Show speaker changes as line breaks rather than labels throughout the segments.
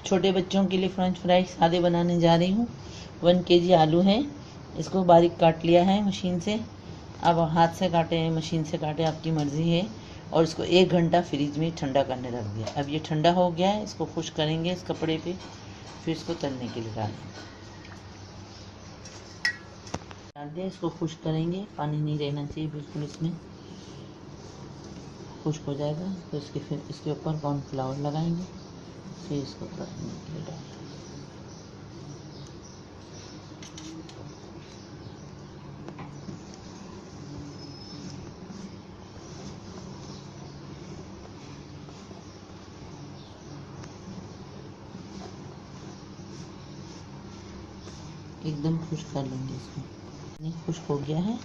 छोटे बच्चों के लिए फ्रेंच फ्राई सादे बनाने जा रही हूँ। 1 केजी आलू है, इसको बारीक काट लिया है मशीन से। अब हाथ से काटे हैं मशीन से काटे, आपकी मर्ज़ी है। और इसको 1 घंटा फ्रिज में ठंडा करने रख दिया। अब ये ठंडा हो गया है, इसको खुश करेंगे इस कपड़े पे, फिर इसको तलने के लिए डाल दिया। इसको खुश करेंगे, पानी नहीं रहना चाहिए बिल्कुल, इसमें खुश्क हो जाएगा तो फिर इसके ऊपर कॉर्नफ्लावर लगाएंगे, फिर इसको तलने के लिए डालेंगे। एकदम खुश्क कर लेंगे इसको। खुश्क हो गया है।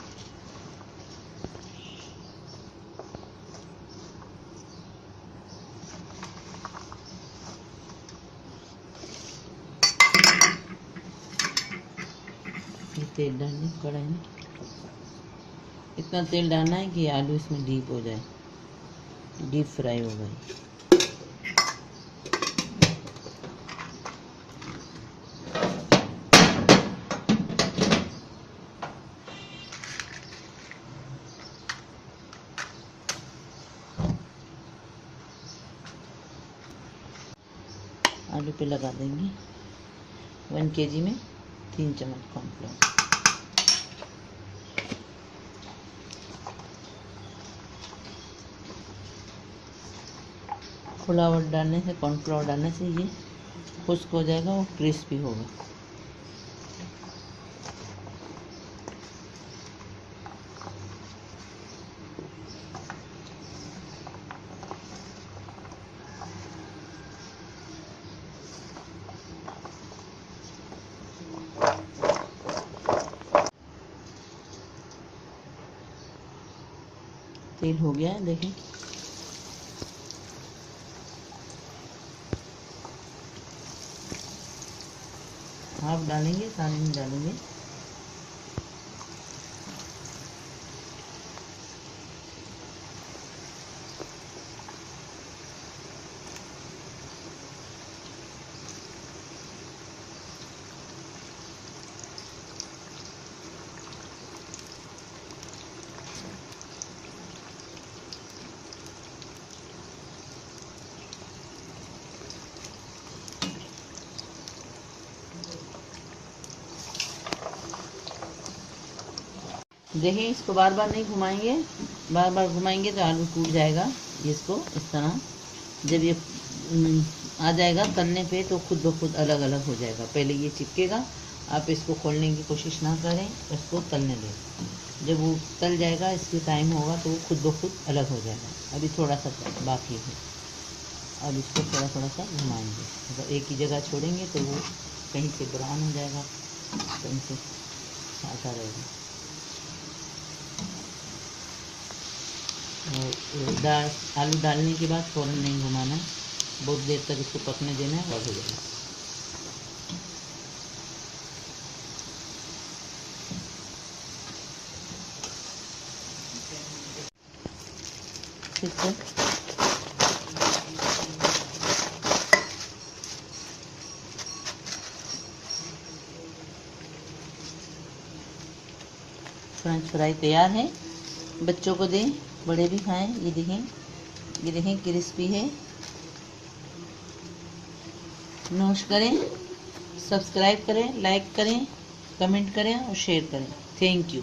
तेल डालने कढ़ाई में, इतना तेल डालना है कि आलू इसमें डीप हो जाए, डीप फ्राई हो गए। आलू पे लगा देंगे 1 केजी में 3 चम्मच कॉर्नफ्लोर। फ्लावर डालने से, कॉर्नफ्लोर डालने से ये खुश्क हो जाएगा और क्रिस्पी होगा। तेल हो गया है, देखें। हाफ डालेंगे, सारे नहीं डालेंगे। देखें, इसको बार बार नहीं घुमाएंगे, बार बार घुमाएंगे तो आलू टूट जाएगा। इसको इस तरह जब ये आ जाएगा तलने पे तो खुद ब खुद अलग अलग हो जाएगा। पहले ये चिपकेगा, आप इसको खोलने की कोशिश ना करें, इसको तलने दें। जब वो तल जाएगा, इसके टाइम होगा तो वो खुद ब खुद अलग हो जाएगा। अभी थोड़ा सा बाकी है, अब इसको थोड़ा थोड़ा सा घुमाएंगे। अगर एक ही जगह छोड़ेंगे तो वो कहीं से ब्राउन हो जाएगा, कहीं से आता रहेगा। आलू डालने के बाद फ़ौरन नहीं घुमाना है, बहुत देर तक इसको पकने देना है और हो जाएगा। ठीक है, फ्रेंच फ्राई तैयार है। बच्चों को दें, बड़े भी खाएं। ये देखें क्रिस्पी है। नोश करें, सब्सक्राइब करें, लाइक करें, कमेंट करें और शेयर करें। Thank you.